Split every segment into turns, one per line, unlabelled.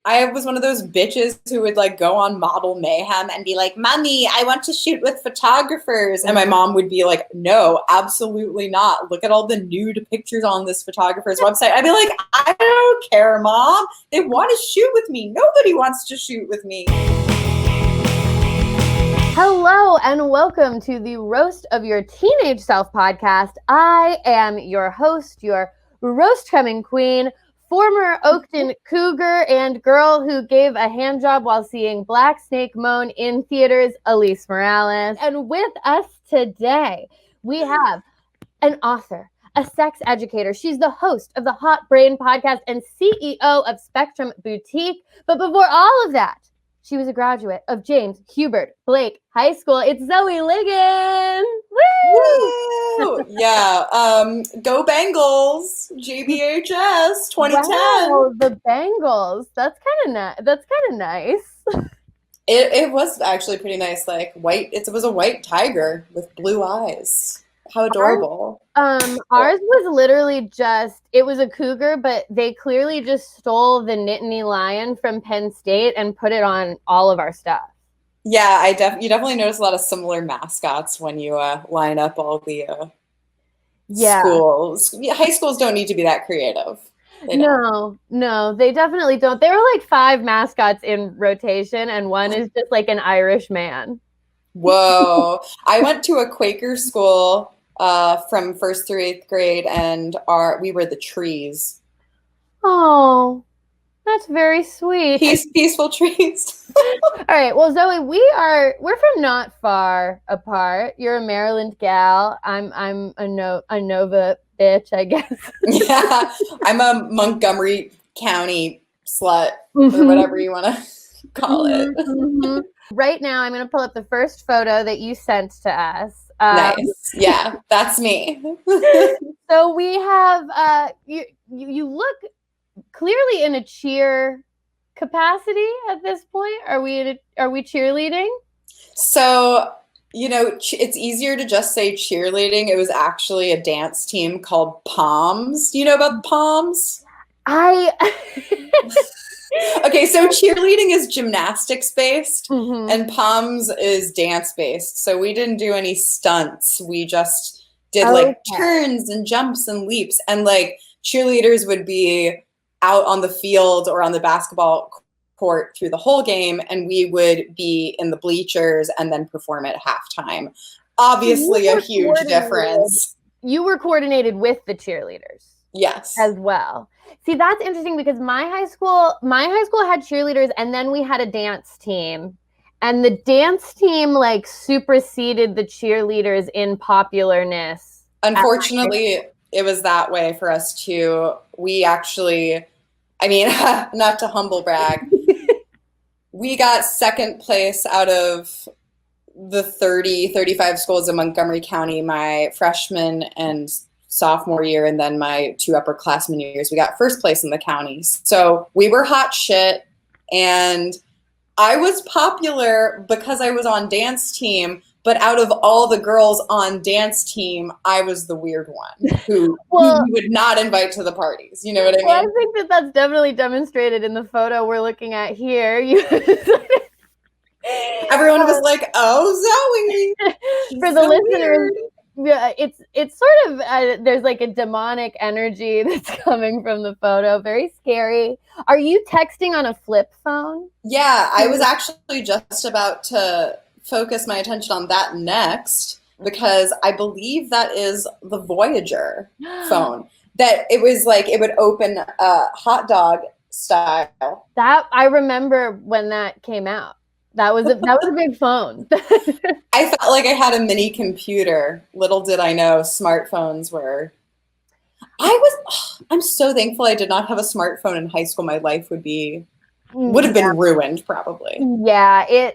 I was one of those bitches who would like go on Model Mayhem and be like, "Mommy, I want to shoot with photographers." And my mom would be like, "No, absolutely not. Look at all the nude pictures on this photographer's website." I'd be like, "I don't care, Mom. They want to shoot with me. Nobody wants to shoot with me."
Hello and welcome to the Roast of Your Teenage Self podcast. I am your host, your roast coming queen, former Oakton Cougar and girl who gave a hand job while seeing Black Snake Moan in theaters, Alise Morales. And with us today, we have an author, a sex educator. She's the host of the Hot Brain podcast and CEO of Spectrum Boutique. But before all of that, she was a graduate of James Hubert Blake High School. It's Zoe Ligon.
Woo! Yeah. Go Bengals. JBHS 2010.
Wow, the Bengals. That's kind of nice.
It was actually pretty nice. Like white. It was a white tiger with blue eyes. How adorable.
Ours was literally it was a cougar, but they clearly just stole the Nittany Lion from Penn State and put it on all of our stuff.
Yeah, you definitely notice a lot of similar mascots when you line up all the schools. High schools don't need to be that creative.
No, they definitely don't. There were like 5 mascots in rotation, and one is just like an Irish man.
Whoa. I went to a Quaker school from 1st through 8th grade, and we were the trees.
Oh, that's very sweet.
Peaceful trees.
All right. Well, Zoe, we're from not far apart. You're a Maryland gal. I'm a Nova bitch, I guess.
Yeah. I'm a Montgomery County slut, or whatever you want to call it.
Mm-hmm. Right now, I'm going to pull up the first photo that you sent to us.
Nice. Yeah, that's me.
So we have you look clearly in a cheer capacity at this point. Are we cheerleading?
So, it's easier to just say cheerleading. It was actually a dance team called Poms. Do you know about Poms? Okay, so cheerleading is gymnastics based, and Poms is dance based. So we didn't do any stunts. We just did like turns and jumps and leaps, and like cheerleaders would be out on the field or on the basketball court through the whole game, and we would be in the bleachers and then perform at halftime. Obviously, a huge difference.
You were coordinated with the cheerleaders.
Yes.
As well. See, that's interesting because my high school had cheerleaders, and then we had a dance team. And the dance team like superseded the cheerleaders in popularness.
Unfortunately, it was that way for us too. We actually, not to humble brag, we got 2nd place out of the 35 schools in Montgomery County my freshman and sophomore year, and then my 2 upperclassmen years. We got 1st place in the county. So we were hot shit, and I was popular because I was on dance team, but out of all the girls on dance team, I was the weird one who you would not invite to the parties. You know what I mean?
Well, I think that's definitely demonstrated in the photo we're looking at here.
Everyone was like, "Oh, Zoe."
For the listeners, yeah, it's sort of there's like a demonic energy that's coming from the photo. Very scary. Are you texting on a flip phone?
Yeah, I was actually just about to focus my attention on that next, because I believe that is the Voyager phone. That it was like it would open hot dog style.
That I remember when that came out. That was a big phone.
I felt like I had a mini computer. Little did I know smartphones were. I'm so thankful I did not have a smartphone in high school. My life would have been ruined probably.
Yeah,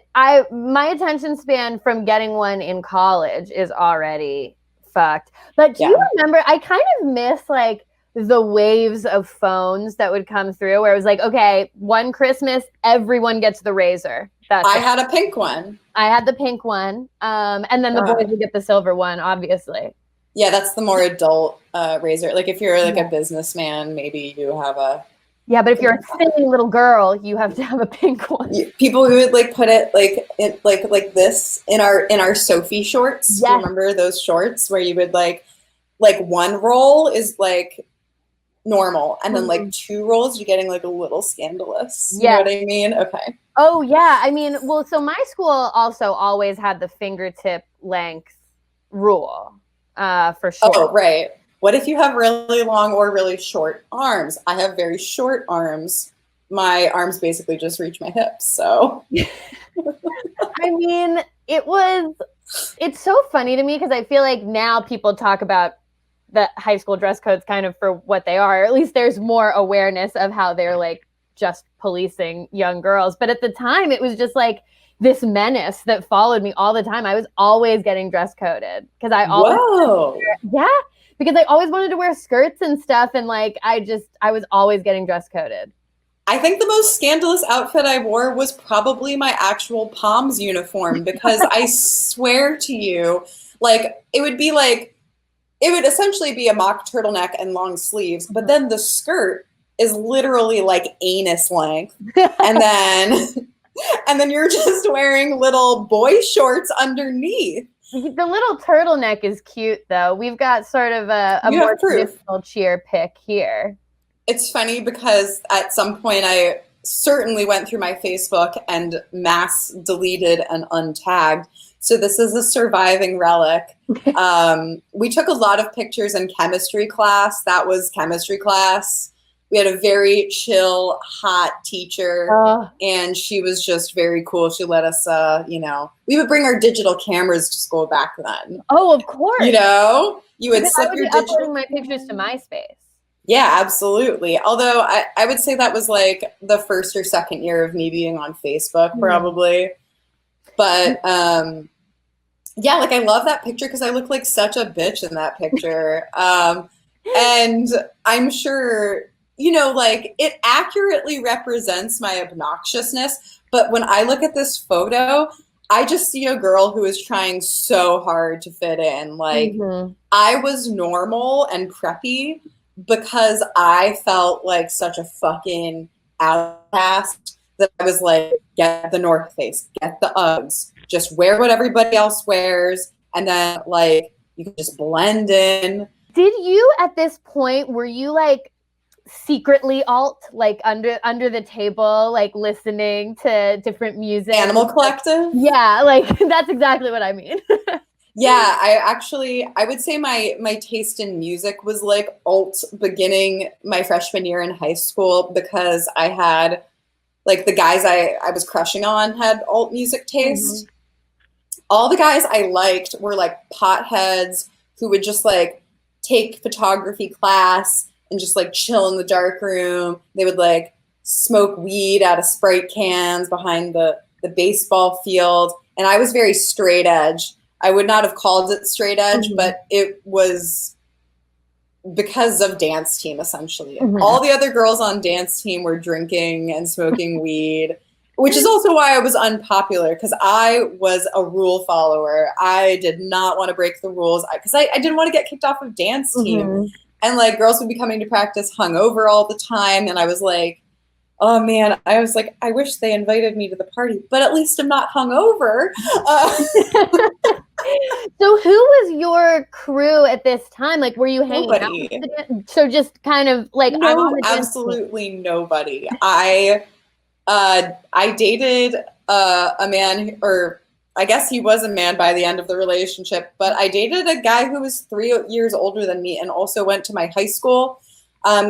my attention span from getting one in college is already fucked. But do you remember? I kind of miss like the waves of phones that would come through, where it was like, okay, one Christmas, everyone gets the Razor.
I had a pink one.
I had the pink one. And then the boys would get the silver one, obviously.
Yeah, that's the more adult Razor. Like if you're like a businessman, maybe you have a
Yeah, but if you're a thin little girl, you have to have a pink one.
People who would like put it like this in our Sophie shorts.
Yes.
Do you remember those shorts where you would like one roll is like normal, and then like 2 rolls you're getting like a little scandalous. You know what I mean? Okay.
Oh yeah, I mean, well, so my school also always had the fingertip length rule for short.
Oh right. What if you have really long or really short arms? I have very short arms. My arms basically just reach my hips. So,
I mean, it's so funny to me because I feel like now people talk about the high school dress codes kind of for what they are. Or at least there's more awareness of how they're like just policing young girls. But at the time, it was just like this menace that followed me all the time. I was always getting dress coded because I always, because I always wanted to wear skirts and stuff. And like, I was always getting dress coded.
I think the most scandalous outfit I wore was probably my actual Palms uniform, because I swear to you, like, it would essentially be a mock turtleneck and long sleeves, but then the skirt is literally like anus length. And then you're just wearing little boy shorts underneath.
The little turtleneck is cute, though. We've got sort of a more traditional cheer pick here.
It's funny because at some point I certainly went through my Facebook and mass deleted and untagged. So this is a surviving relic. We took a lot of pictures in chemistry class. That was chemistry class. We had a very chill, hot teacher, and she was just very cool. She let us, we would bring our digital cameras to school back then.
Oh, of course.
You would slip your digital.
Uploading my pictures to MySpace.
Yeah, absolutely. Although I would say that was like the first or second year of me being on Facebook, probably. But like, I love that picture because I look like such a bitch in that picture. And I'm sure, like, it accurately represents my obnoxiousness. But when I look at this photo, I just see a girl who is trying so hard to fit in. Like, I was normal and preppy because I felt like such a fucking outcast that I was like, get the North Face, get the Uggs, just wear what everybody else wears, and then like you can just blend in.
Did you at this point, were you like secretly alt, like under the table, like listening to different music?
Animal Collective?
Yeah, like that's exactly what I mean.
Yeah, I would say my taste in music was like alt beginning my freshman year in high school, because I had like the guys I was crushing on had alt music taste. All the guys I liked were like potheads who would just like take photography class and just like chill in the dark room. They would like smoke weed out of Sprite cans behind the baseball field. And I was very straight edge. I would not have called it straight edge, but it was because of dance team, essentially. All the other girls on dance team were drinking and smoking weed, which is also why I was unpopular, because I was a rule follower. I did not want to break the rules because I didn't want to get kicked off of dance team. And like girls would be coming to practice hungover all the time. And I was like, oh man, I was like, I wish they invited me to the party, but at least I'm not hungover.
So who was your crew at this time? Like, were you hanging out? So just kind of like,
no, absolutely nobody. I dated a man, or I guess he was a man by the end of the relationship, but I dated a guy who was 3 years older than me and also went to my high school.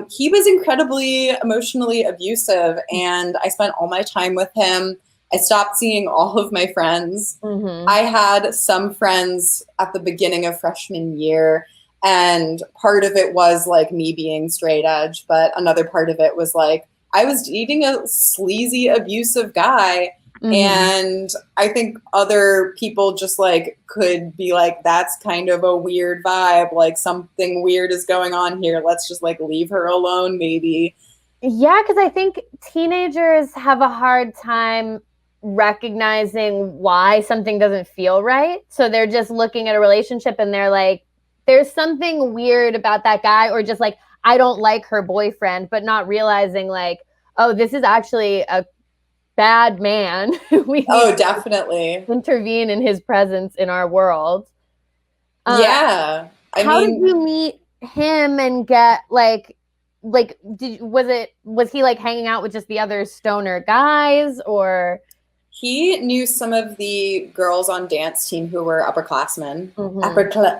He was incredibly emotionally abusive, and I spent all my time with him. I stopped seeing all of my friends. I had some friends at the beginning of freshman year, and part of it was like me being straight edge, but another part of it was like I was dating a sleazy, abusive guy. And I think other people just like could be like, that's kind of a weird vibe. Like something weird is going on here. Let's just like leave her alone, maybe.
Yeah, because I think teenagers have a hard time recognizing why something doesn't feel right. So they're just looking at a relationship and they're like, there's something weird about that guy, or just like, I don't like her boyfriend, but not realizing like, oh, this is actually a bad man. We need
definitely
to intervene in his presence in our world.
Yeah.
How did you meet him and get was he like hanging out with just the other stoner guys, or?
He knew some of the girls on dance team who were upperclassmen,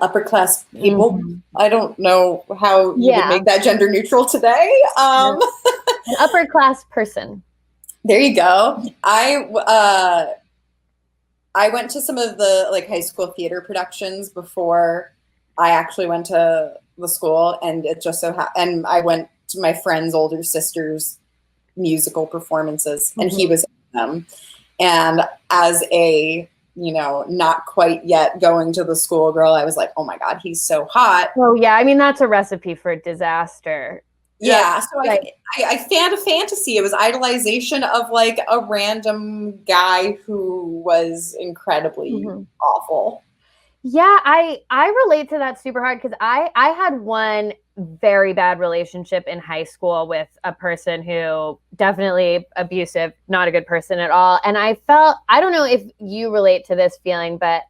upper class people. I don't know how you would make that gender neutral today.
An upper class person.
There you go. I went to some of the like high school theater productions before I actually went to the school, and it just so and I went to my friend's older sister's musical performances, and he was in them. And as a, not quite yet going to the school girl, I was like, oh my God, he's so hot.
Oh yeah, I mean, that's a recipe for disaster.
Yeah, so I had a fantasy. It was idolization of like a random guy who was incredibly awful.
Yeah, I relate to that super hard because I had one very bad relationship in high school with a person who definitely abusive, not a good person at all. And I don't know if you relate to this feeling, but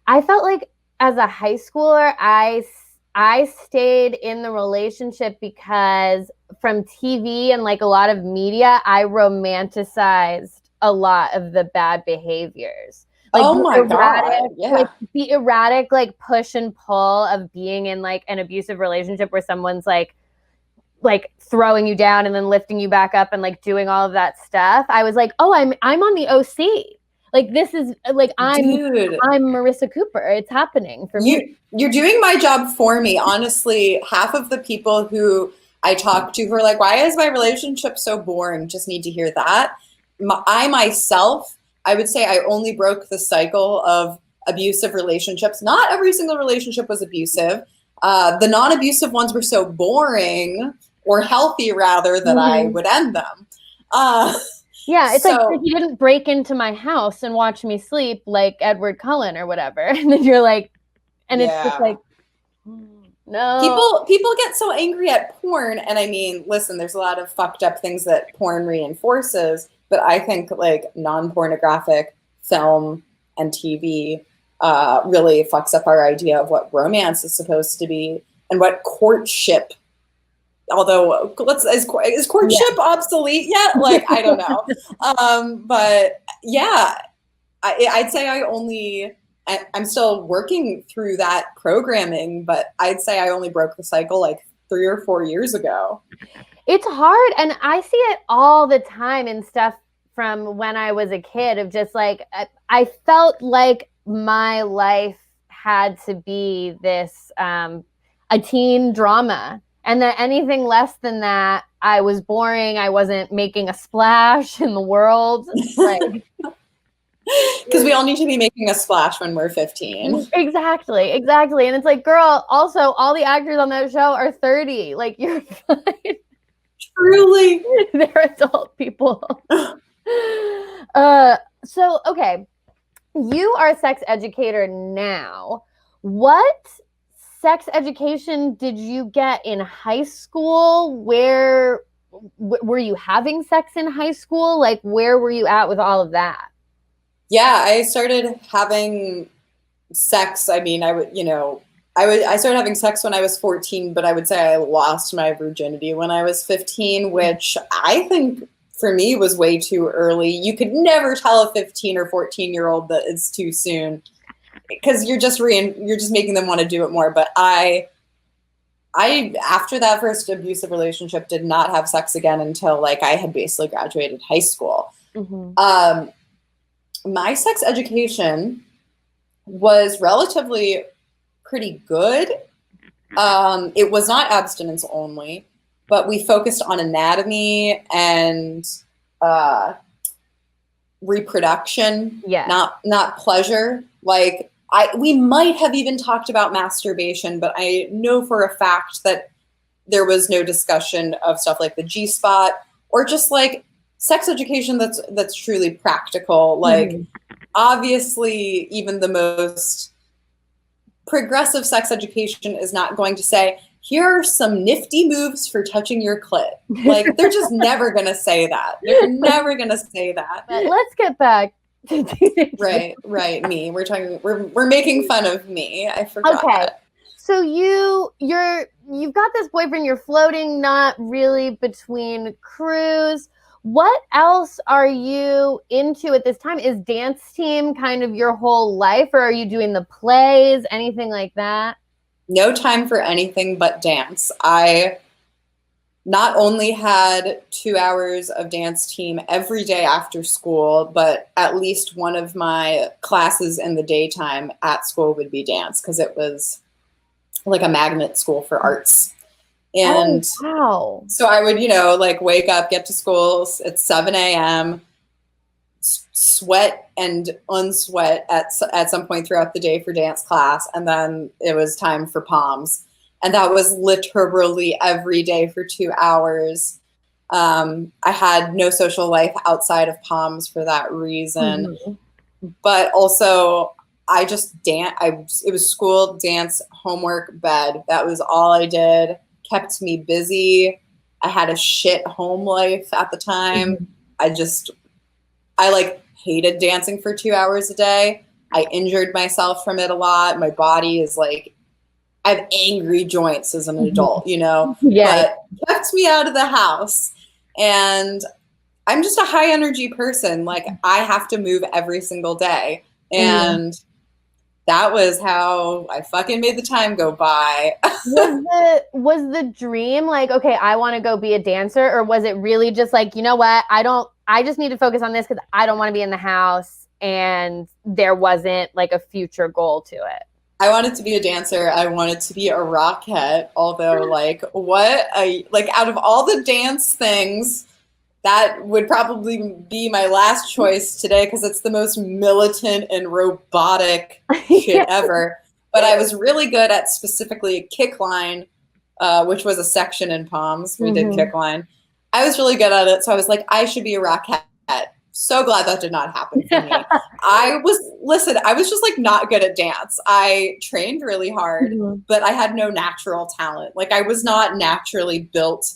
I felt like as a high schooler, I stayed in the relationship because from TV and like a lot of media, I romanticized a lot of the bad behaviors. Like
oh my God. Yeah.
Like the erratic like push and pull of being in like an abusive relationship where someone's like throwing you down and then lifting you back up and like doing all of that stuff. I was like, oh, I'm on the OC. Like this is like I'm Marissa Cooper. It's happening for me.
You're doing my job for me. Honestly, half of the people who I talk to who are like, why is my relationship so boring? Just need to hear that. I myself, I would say I only broke the cycle of abusive relationships. Not every single relationship was abusive. The non-abusive ones were so boring, or healthy rather, that I would end them.
Yeah, it's like you didn't break into my house and watch me sleep like Edward Cullen or whatever. And then you're like, and it's just like, no.
People get so angry at porn. And I mean, listen, there's a lot of fucked up things that porn reinforces. But I think like non-pornographic film and TV really fucks up our idea of what romance is supposed to be and what courtship. Although, is courtship obsolete yet? Like, I don't know. But yeah, I'd say I'm still working through that programming, but I'd say I only broke the cycle like 3 or 4 years ago.
It's hard. And I see it all the time in stuff from when I was a kid of just like, I felt like my life had to be this, a teen drama. And that anything less than that, I was boring. I wasn't making a splash in the world. Like,
because we all need to be making a splash when we're 15.
Exactly. And it's like, girl, also all the actors on that show are 30. Like, you're fine.
Truly.
They're adult people. So, okay. You are a sex educator now. What sex education did you get in high school? Where were you having sex in high school? Like, where were you at with all of that?
Yeah, I started having sex. I mean, I started having sex when I was 14, but I would say I lost my virginity when I was 15, which I think for me was way too early. You could never tell a 15 or 14-year-old that it's too soon, because you're just making them want to do it more. But I after that first abusive relationship did not have sex again until like I had basically graduated high school. My sex education was relatively pretty good. It was not abstinence only, but we focused on anatomy and reproduction, not pleasure. Like we might have even talked about masturbation, but I know for a fact that there was no discussion of stuff like the G-spot or just like sex education that's truly practical. Like obviously even the most progressive sex education is not going to say, here are some nifty moves for touching your clit. Like, they're just never going to say that. They're never going to say that.
But let's get back to
Right. Me. We're making fun of me. I forgot.
Okay. So you've got this boyfriend, you're floating not really between crews. What else are you into at this time? Is dance team kind of your whole life, or are you doing the plays, anything like that?
No time for anything but dance. I not only had 2 hours of dance team every day after school, but at least one of my classes in the daytime at school would be dance, because it was like a magnet school for arts. And
wow.
So I would, like wake up, get to school at 7 a.m., sweat and unsweat at some point throughout the day for dance class. And then it was time for POMs. And that was literally every day for 2 hours. I had no social life outside of POMs for that reason. Mm-hmm. But also, I just it was school, dance, homework, bed. That was all I did. Kept me busy. I had a shit home life at the time. Mm-hmm. I like hated dancing for 2 hours a day. I injured myself from it a lot. My body is like, I have angry joints as an adult, Yeah. But kept me out of the house. And I'm just a high energy person. Like, I have to move every single day. And that was how I fucking made the time go by.
Was the dream like, okay, I want to go be a dancer? Or was it really just like, you know what? I just need to focus on this because I don't want to be in the house, and there wasn't like a future goal to it?
I wanted to be a dancer. I wanted to be a rockette, although out of all the dance things, that would probably be my last choice today, because it's the most militant and robotic shit ever. But I was really good at specifically kick line, which was a section in POMs. We did kick line. I was really good at it, so I was like, I should be a rockette. So glad that did not happen for me. I was just like not good at dance. I trained really hard, but I had no natural talent. Like, I was not naturally built.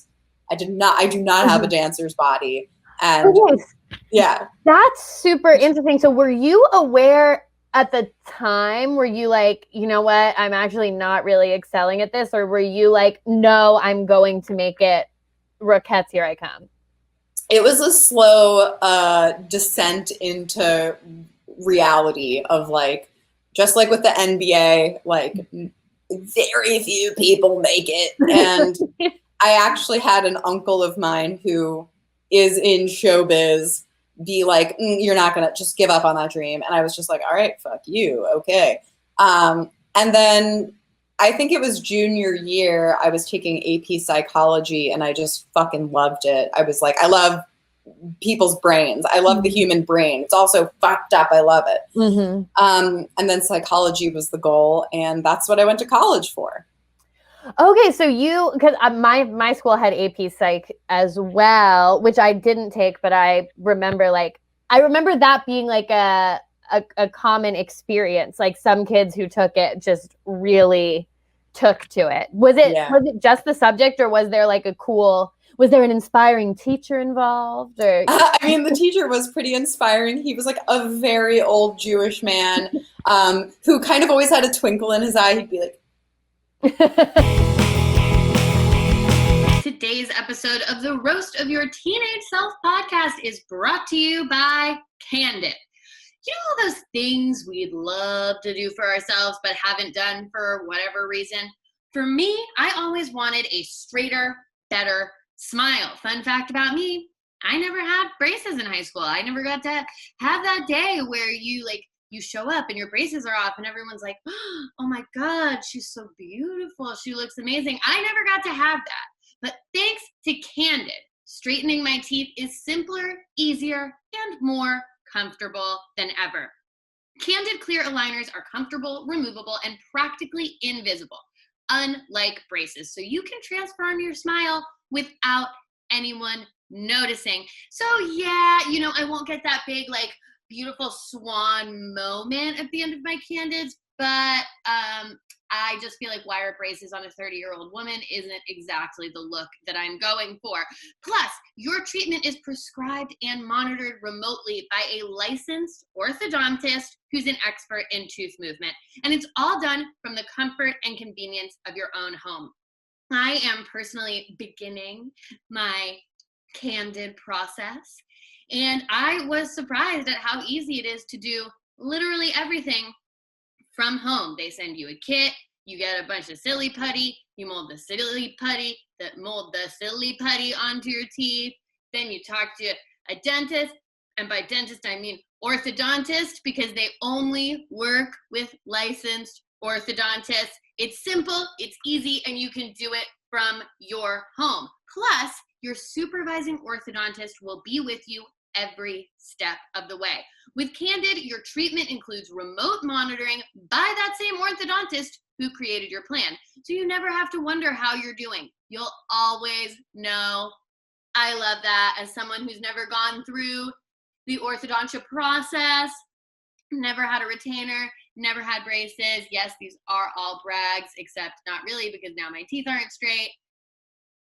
I do not have a dancer's body. And yeah.
That's super interesting. So were you aware at the time, were you like, you know what, I'm actually not really excelling at this? Or were you like, no, I'm going to make it, Rockettes, here I come?
It was a slow descent into reality of like, just like with the NBA, like very few people make it. And I actually had an uncle of mine who is in showbiz be like, you're not going to just give up on that dream. And I was just like, all right, fuck you. Okay. And then I think it was junior year, I was taking AP psychology, and I just fucking loved it. I was like, I love people's brains. I love the human brain. It's also fucked up. I love it. And then psychology was the goal, and that's what I went to college for.
Okay, so because my school had AP Psych as well, which I didn't take, but I remember that being like a common experience. Like, some kids who took it just really took to it. Was it just the subject, or was there like was there an inspiring teacher involved? Or
I mean, the teacher was pretty inspiring. He was like a very old Jewish man who kind of always had a twinkle in his eye. He'd be like,
Today's episode of the Roast of Your Teenage Self podcast is brought to you by Candid. You know all those things we'd love to do for ourselves but haven't done for whatever reason? For me, I always wanted a straighter, better smile. Fun fact about me, I never had braces in high school. I never got to have that day where you show up and your braces are off and everyone's like, oh my God, she's so beautiful. She looks amazing. I never got to have that. But thanks to Candid, straightening my teeth is simpler, easier, and more comfortable than ever. Candid clear aligners are comfortable, removable, and practically invisible, unlike braces. So you can transform your smile without anyone noticing. So yeah, I won't get that big, beautiful swan moment at the end of my Candids, but I just feel like wire braces on a 30-year-old woman isn't exactly the look that I'm going for. Plus, your treatment is prescribed and monitored remotely by a licensed orthodontist who's an expert in tooth movement. And it's all done from the comfort and convenience of your own home. I am personally beginning my Candid process, and I was surprised at how easy it is to do literally everything from home. They send you a kit, you get a bunch of silly putty, you mold the silly putty onto your teeth, then you talk to a dentist, and by dentist I mean orthodontist, because they only work with licensed orthodontists. It's simple, it's easy, and you can do it from your home. Plus, your supervising orthodontist will be with you every step of the way. With Candid, your treatment includes remote monitoring by that same orthodontist who created your plan. So you never have to wonder how you're doing. You'll always know. I love that. As someone who's never gone through the orthodontia process, never had a retainer, never had braces. Yes, these are all brags, except not really, because now my teeth aren't straight.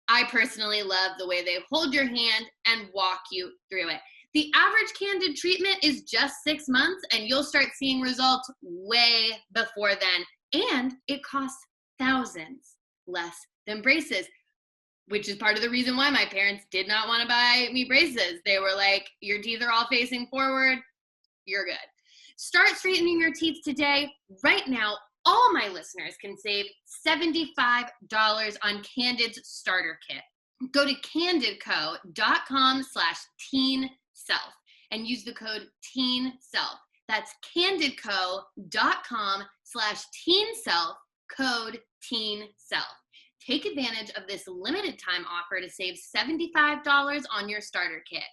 I personally love the way they hold your hand and walk you through it. The average Candid treatment is just 6 months, and you'll start seeing results way before then. And it costs thousands less than braces, which is part of the reason why my parents did not want to buy me braces. They were like, your teeth are all facing forward, you're good. Start straightening your teeth today. Right now, all my listeners can save $75 on Candid's starter kit. Go to candidco.com/teenself and use the code TEENSELF. That's candidco.com/teenself, code TEENSELF. Take advantage of this limited time offer to save $75 on your starter kit.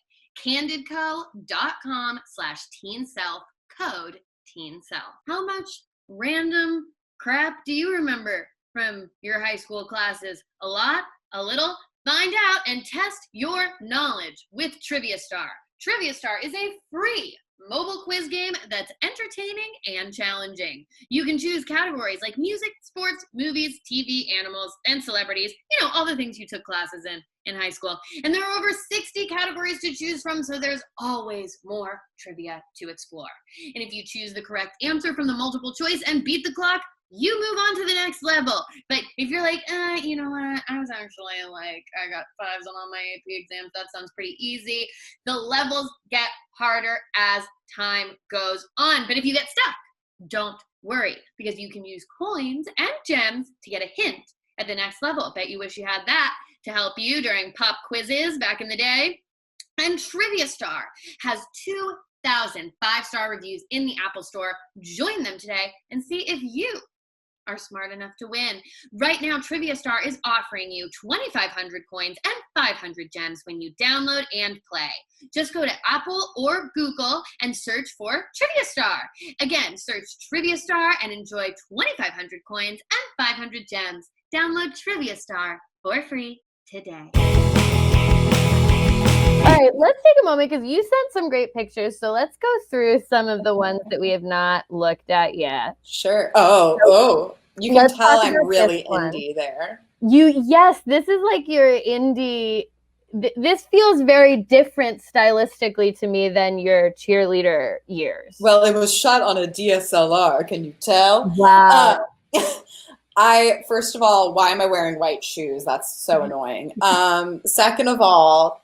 candidco.com/teenself, code TEENSELF. How much random crap do you remember from your high school classes? A lot? A little? Find out and test your knowledge with Trivia Star. Trivia Star is a free mobile quiz game that's entertaining and challenging. You can choose categories like music, sports, movies, TV, animals, and celebrities. You know, all the things you took classes in high school. And there are over 60 categories to choose from, so there's always more trivia to explore. And if you choose the correct answer from the multiple choice and beat the clock, you move on to the next level. But if you're like, you know what, I was actually like, I got 5s on all my AP exams, that sounds pretty easy, the levels get harder as time goes on. But if you get stuck, don't worry, because you can use coins and gems to get a hint at the next level. Bet you wish you had that to help you during pop quizzes back in the day. And Trivia Star has 2,000 5-star reviews in the Apple Store. Join them today and see if you are smart enough to win. Right now, Trivia Star is offering you 2,500 coins and 500 gems when you download and play. Just go to Apple or Google and search for Trivia Star. Again, search Trivia Star and enjoy 2,500 coins and 500 gems. Download Trivia Star for free today.
All right, let's take a moment because you sent some great pictures. So let's go through some of the ones that we have not looked at yet.
Sure. Oh, you can tell I'm really indie there.
Yes, this is like your indie. This feels very different stylistically to me than your cheerleader years.
Well, it was shot on a DSLR. Can you tell?
Wow.
First of all, why am I wearing white shoes? That's so annoying. Second of all,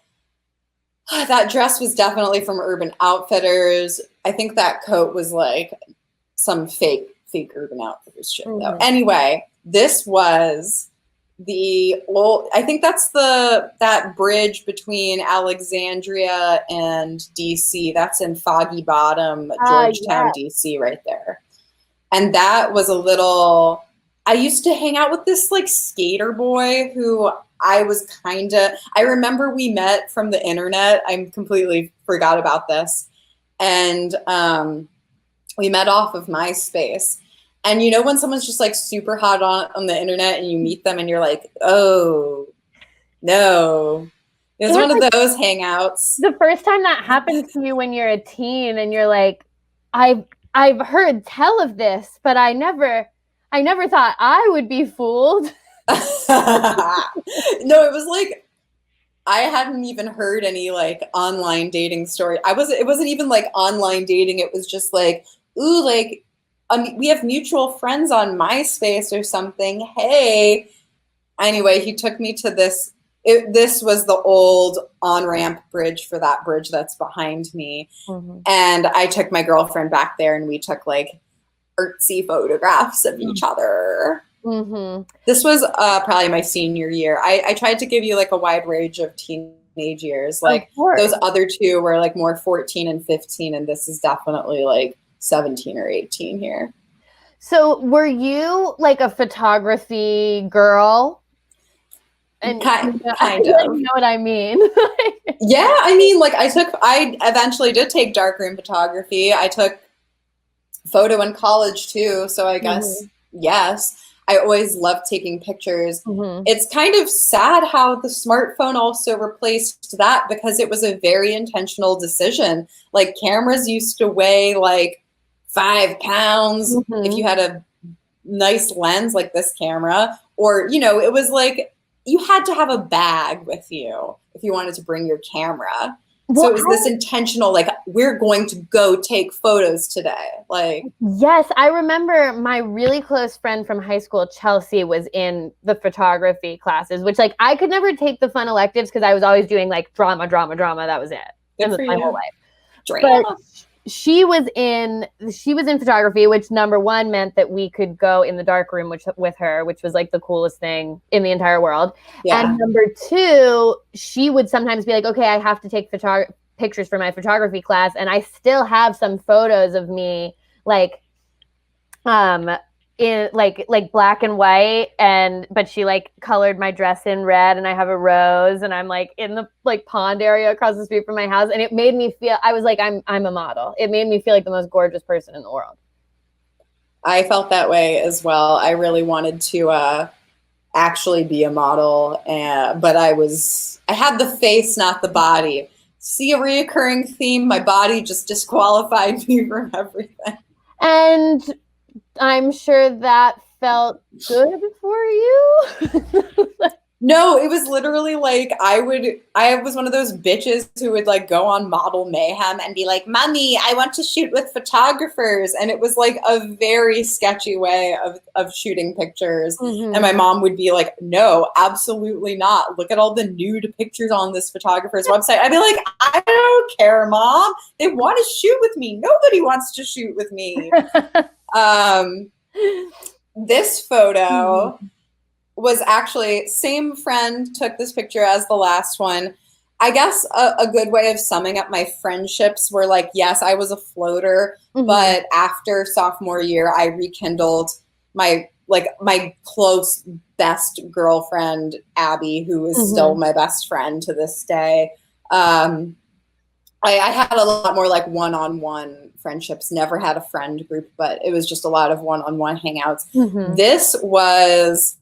that dress was definitely from Urban Outfitters. I think that coat was like some fake Urban Outfitters shit though. Anyway, this was the old, I think that's that bridge between Alexandria and DC. That's in Foggy Bottom, Georgetown, DC right there. And that was I used to hang out with this like skater boy who I remember we met from the internet. I completely forgot about this. And we met off of MySpace. And you know when someone's just like super hot on the internet and you meet them and you're like, oh, no. It was one of those hangouts.
The first time that happens to you when you're a teen and you're like, I've heard tell of this, but I never I never thought I would be fooled.
No, it was like I hadn't even heard any like online dating story. It wasn't even like online dating. It was just like, ooh, like we have mutual friends on MySpace or something. Hey. Anyway, he took me to this. This was the old on-ramp bridge for that bridge that's behind me.
Mm-hmm.
And I took my girlfriend back there and we took like artsy photographs of each other.
Mm-hmm.
This was probably my senior year. I tried to give you like a wide range of teenage years. Like those other two were like more 14 and 15. And this is definitely like 17 or 18 here.
So were you like a photography girl? And
kind of.
You know what I mean?
Yeah, I mean, like I eventually did take darkroom photography. I took photo in college too, so I guess yes. I always loved taking pictures.
Mm-hmm.
It's kind of sad how the smartphone also replaced that because it was a very intentional decision. Like cameras used to weigh like 5 pounds if you had a nice lens like this camera, or it was like you had to have a bag with you if you wanted to bring your camera. Well, so it was this intentional, like, we're going to go take photos today. Like,
yes, I remember my really close friend from high school, Chelsea, was in the photography classes, which like I could never take the fun electives because I was always doing like drama. That was it. That was my whole life.
Drama.
But she was in photography, which number one meant that we could go in the dark room with her, which was like the coolest thing in the entire world. Yeah. And number two, she would sometimes be like, okay, I have to take pictures for my photography class. And I still have some photos of me like in like black and white, but she like colored my dress in red and I have a rose and I'm like in the like pond area across the street from my house, and it made me feel, I was like, I'm a model. It made me feel like the most gorgeous person in the world.
I felt that way as well. I really wanted to actually be a model, but I had the face, not the body. See a reoccurring theme? My body just disqualified me from everything.
And I'm sure that felt good for you.
No, it was literally like I was one of those bitches who would like go on Model Mayhem and be like, "Mommy, I want to shoot with photographers." And it was like a very sketchy way of shooting pictures. Mm-hmm. And my mom would be like, "No, absolutely not. Look at all the nude pictures on this photographer's website." I'd be like, "I don't care, Mom. They want to shoot with me. Nobody wants to shoot with me." This photo was actually, same friend took this picture as the last one. I guess a good way of summing up my friendships were like, yes, I was a floater, but after sophomore year, I rekindled my close best girlfriend, Abby, who is still my best friend to this day. I had a lot more like one-on-one friendships, never had a friend group, but it was just a lot of one-on-one hangouts. This was,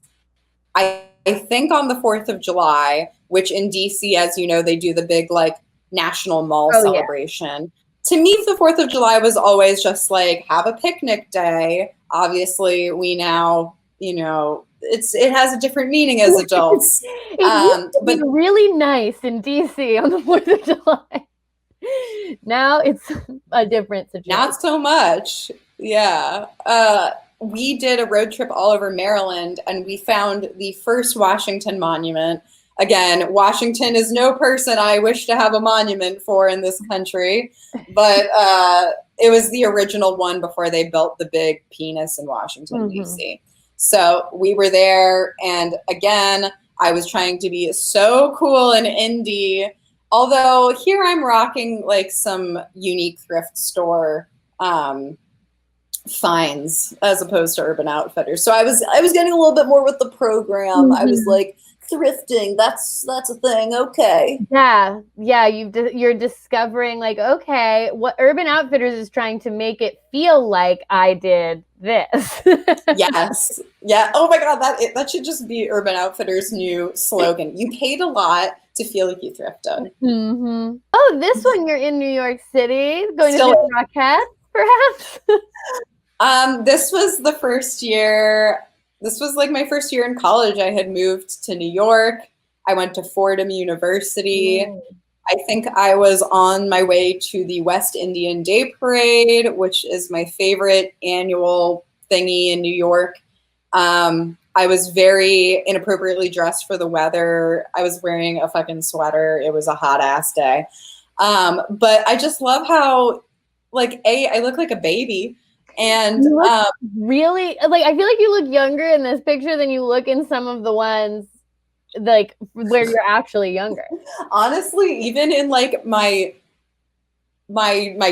I think, on the 4th of July, which in DC, as you know, they do the big like National Mall celebration. Yeah. To me, the 4th of July was always just like, have a picnic day. Obviously, we now, it has a different meaning as adults.
But really nice in DC on the 4th of July. Now it's a different situation.
Not so much. Yeah. We did a road trip all over Maryland, and we found the first Washington monument. Again, Washington is no person I wish to have a monument for in this country, but it was the original one before they built the big penis in Washington, D.C. So we were there, and again, I was trying to be so cool and indie. Although here I'm rocking like some unique thrift store finds as opposed to Urban Outfitters. So I was getting a little bit more with the program. I was like, thrifting, that's a thing. Okay.
Yeah. You're discovering like, okay, what Urban Outfitters is trying to make it feel like I did this.
Yes. Yeah. Oh my God, that should just be Urban Outfitters' new slogan. You paid a lot to feel like you thrifted.
Oh, this one, you're in New York City, going to the Rockettes, perhaps?
This was the first year. This was like my first year in college. I had moved to New York. I went to Fordham University.
Mm.
I think I was on my way to the West Indian Day Parade, which is my favorite annual thingy in New York. I was very inappropriately dressed for the weather. I was wearing a fucking sweater. It was a hot ass day. But I just love how, like, I look like a baby. And
You look really, like, I feel like you look younger in this picture than you look in some of the ones like where you're actually younger.
honestly, even in like my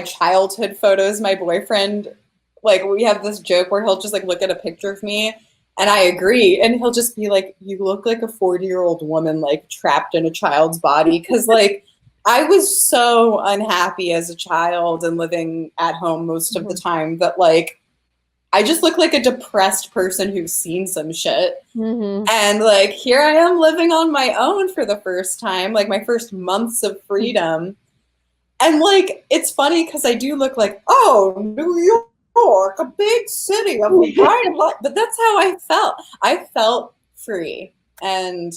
childhood photos, my boyfriend, like, we have this joke where he'll just like look at a picture of me and I agree, and he'll just be like, you look like a 40-year-old woman like trapped in a child's body, because like I was so unhappy as a child and living at home most of the time that like I just look like a depressed person who's seen some shit.
Mm-hmm.
And like here I am living on my own for the first time, like my first months of freedom. And like it's funny because I do look like, oh, New York, a big city of a bright light. But that's how I felt. I felt free. And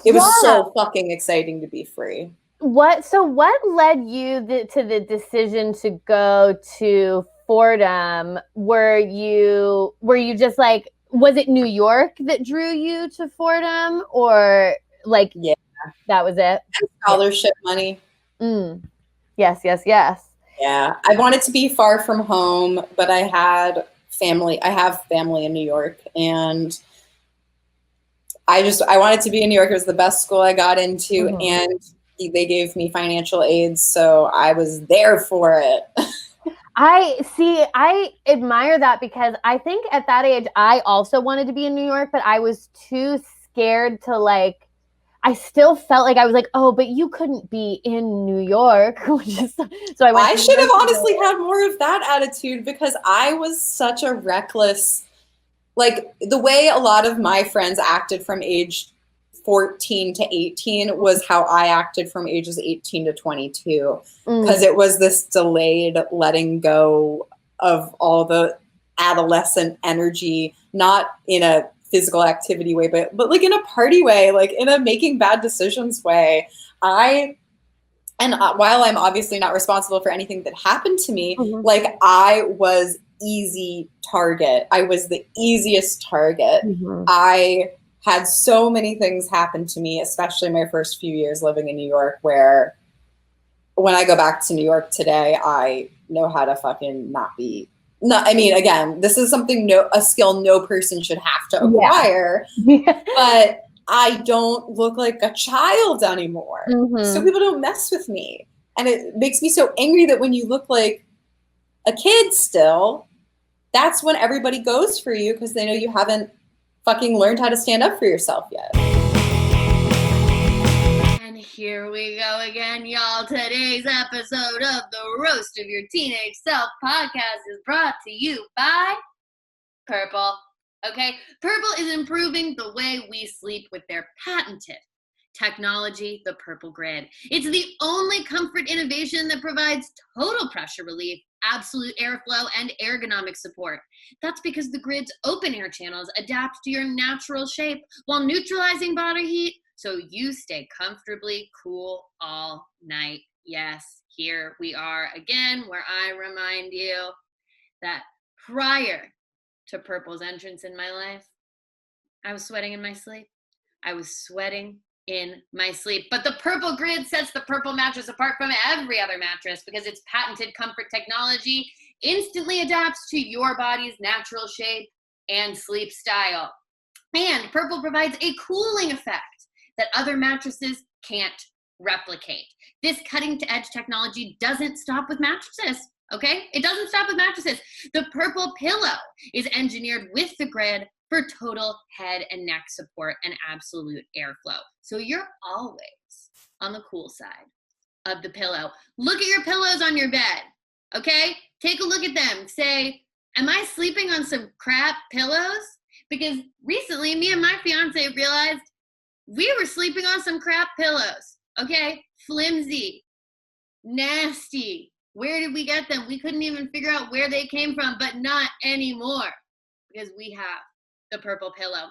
it was so fucking exciting to be free.
What led you to the decision to go to Fordham? Were you just like, was it New York that drew you to Fordham, or like,
yeah,
that was it?
and scholarship money.
Yes.
Yeah, I wanted to be far from home, but I have family in New York, and I wanted to be in New York. It was the best school I got into, and they gave me financial aid, so I was there for it.
I admire that, because I think at that age I also wanted to be in New York, but I was too scared to, like, I still felt like I was like, oh, but you couldn't be in New York. So I
should have honestly had more of that attitude, because I was such a reckless, like the way a lot of my friends acted from age 14 to 18 was how I acted from ages 18 to 22, because it was this delayed letting go of all the adolescent energy, not in a physical activity way, but like in a party way, like in a making bad decisions way. While I'm obviously not responsible for anything that happened to me, like I was easy target. I was the easiest target. I had so many things happen to me, especially my first few years living in New York, where when I go back to New York today, I know how to fucking not be. No, I mean, again, this is something a skill no person should have to acquire, but I don't look like a child anymore. So people don't mess with me. And it makes me so angry that when you look like a kid still, that's when everybody goes for you, because they know you haven't fucking learned how to stand up for yourself yet.
And here we go again, y'all. Today's episode of the Roast of Your Teenage Self podcast is brought to you by Purple. Okay? Purple is improving the way we sleep with their patented technology, the Purple Grid. It's the only comfort innovation that provides total pressure relief, absolute airflow, and ergonomic support. That's because the Grid's open air channels adapt to your natural shape while neutralizing body heat, so you stay comfortably cool all night. Yes, here we are again, where I remind you that prior to Purple's entrance in my life, I was sweating in my sleep. I was sweating in my sleep. But the Purple Grid sets the Purple mattress apart from every other mattress, because its patented comfort technology instantly adapts to your body's natural shape and sleep style. And Purple provides a cooling effect that other mattresses can't replicate. This cutting-edge technology doesn't stop with mattresses, okay? It doesn't stop with mattresses. The Purple Pillow is engineered with the Grid for total head and neck support and absolute airflow. So you're always on the cool side of the pillow. Look at your pillows on your bed, okay? Take a look at them. Say, am I sleeping on some crap pillows? Because recently, me and my fiance realized we were sleeping on some crap pillows, okay? Flimsy, nasty, Where did we get them? We couldn't even figure out where they came from, but not anymore, because we have the Purple Pillow.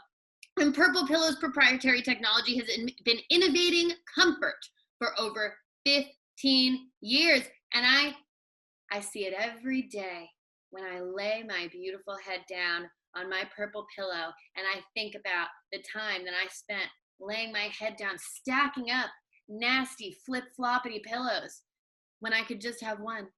And Purple Pillow's proprietary technology has been innovating comfort for over 15 years. And I see it every day when I lay my beautiful head down on my Purple Pillow and I think about the time that I spent laying my head down, stacking up nasty flip-floppity pillows when I could just have one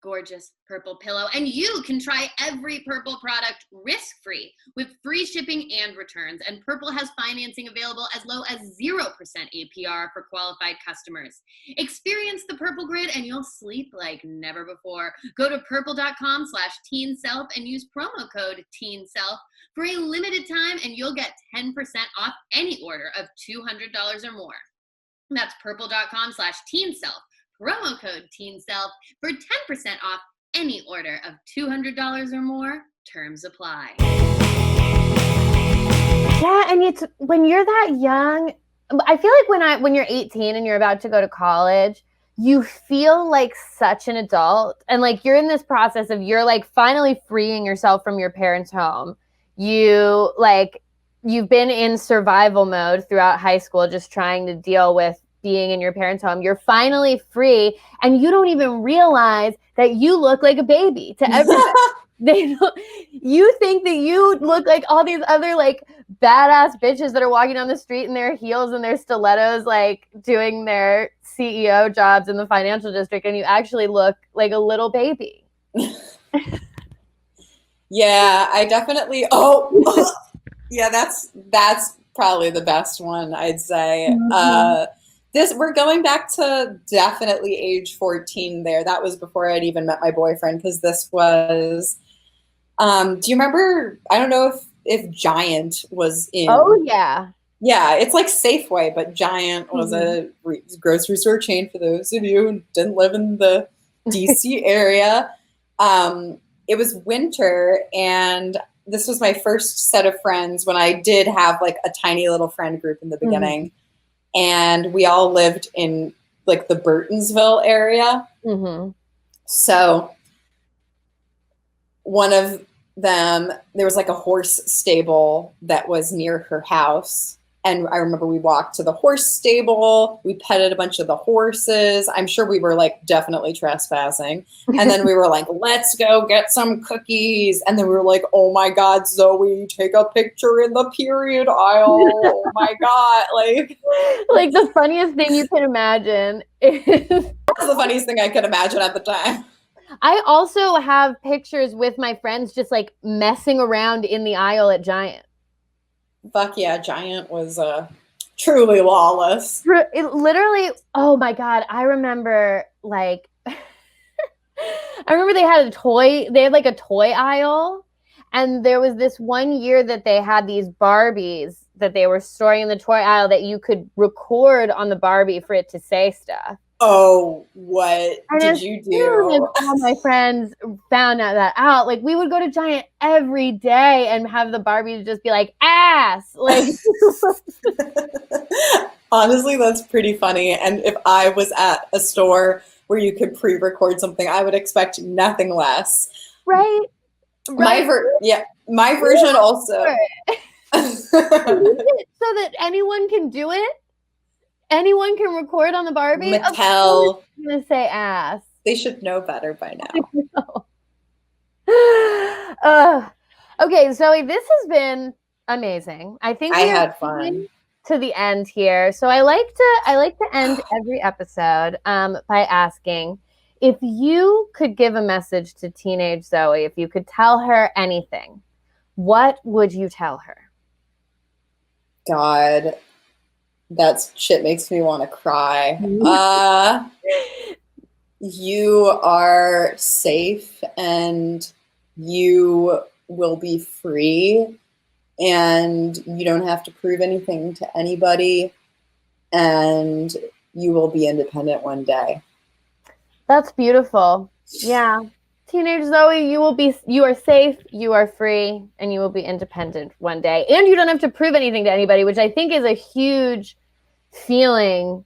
gorgeous Purple Pillow. And you can try every Purple product risk-free with free shipping and returns. And Purple has financing available as low as 0% APR for qualified customers. Experience the Purple Grid and you'll sleep like never before. Go to purple.com/teenself and use promo code TeenSelf for a limited time, and you'll get 10% off any order of $200 or more. That's purple.com/teenself. Promo code TeenSelf for 10% off any order of $200 or more. Terms apply.
Yeah, and it's when you're that young, I feel like when you're 18 and you're about to go to college, you feel like such an adult, and like you're in this process of you're like finally freeing yourself from your parents' home. You've been in survival mode throughout high school, just trying to deal with being in your parents' home. You're finally free, and you don't even realize that you look like a baby to everyone. You think that you look like all these other like badass bitches that are walking down the street in their heels and their stilettos, like doing their CEO jobs in the financial district, and you actually look like a little baby.
Yeah, I definitely. Yeah, that's probably the best one, I'd say.
Mm-hmm.
We're going back to definitely age 14 there. That was before I'd even met my boyfriend, because this was, do you remember, I don't know if Giant was in.
Oh, yeah.
Yeah, it's like Safeway, but Giant was a grocery store chain for those of you who didn't live in the DC area. It was winter, and this was my first set of friends when I did have like a tiny little friend group in the beginning. And we all lived in like the Burtonsville area. So one of them, there was like a horse stable that was near her house. And I remember we walked to the horse stable. We petted a bunch of the horses. I'm sure we were like definitely trespassing. And then we were like, let's go get some cookies. And then we were like, oh my God, Zoe, take a picture in the period aisle. Oh my God.
Like the funniest thing you can imagine is
that's the funniest thing I could imagine at the time.
I also have pictures with my friends just like messing around in the aisle at Giant.
Fuck yeah, Giant was truly lawless.
It literally, oh my God, I remember like, I remember they had like a toy aisle, and there was this one year that they had these Barbies that they were storing in the toy aisle that you could record on the Barbie for it to say stuff.
Oh, what did you do?
All my friends found that out. Like, we would go to Giant every day and have the Barbie just be like, ass. Like,
honestly, that's pretty funny. And if I was at a store where you could pre-record something, I would expect nothing less.
Right.
My version also.
So that anyone can do it? Anyone can record on the Barbie?
Mattel.
I'm going to say ass.
They should know better by now.
Okay, Zoe, this has been amazing. I think
I had fun
to the end here. So I like to end every episode by asking, if you could give a message to teenage Zoe, if you could tell her anything, what would you tell her?
God, that shit makes me want to cry. You are safe, and you will be free, and you don't have to prove anything to anybody, and you will be independent one day.
That's beautiful. Yeah. Teenage Zoe, you are safe, you are free, and you will be independent one day. And you don't have to prove anything to anybody, which I think is a huge feeling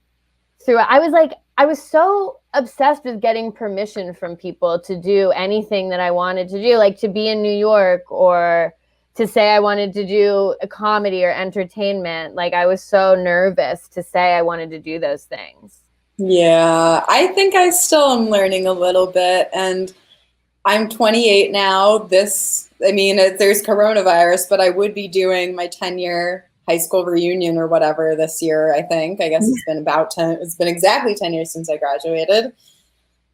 throughout. I was so obsessed with getting permission from people to do anything that I wanted to do, like to be in New York or to say I wanted to do a comedy or entertainment. Like I was so nervous to say I wanted to do those things.
Yeah, I think I still am learning a little bit, and I'm 28 now. There's coronavirus, but I would be doing my 10-year high school reunion or whatever this year, I think. I guess it's been exactly 10 years since I graduated.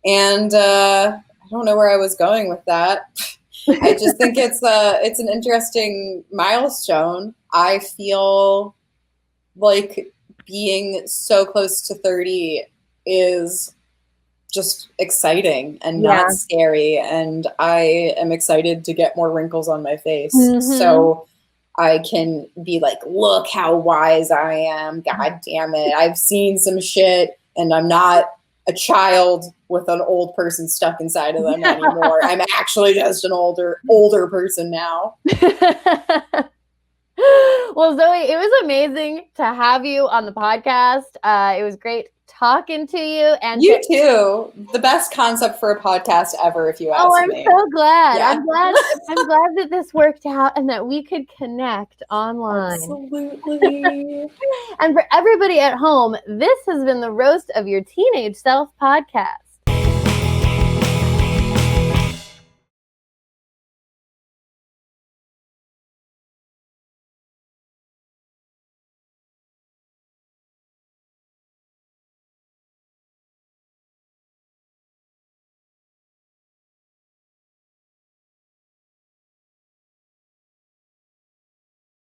And I don't know where I was going with that. I just think it's an interesting milestone. I feel like being so close to 30 is just exciting and not scary, and I am excited to get more wrinkles on my face so I can be like, look how wise I am. God damn it. I've seen some shit and I'm not a child with an old person stuck inside of them anymore. I'm actually just an older person now.
Well, Zoe, it was amazing to have you on the podcast. It was great talking to you. And
you too. The best concept for a podcast ever, if you ask me.
I'm so glad.
Yeah.
I'm glad that this worked out and that we could connect online.
Absolutely.
And for everybody at home, this has been the Roast of Your Teenage Self podcast.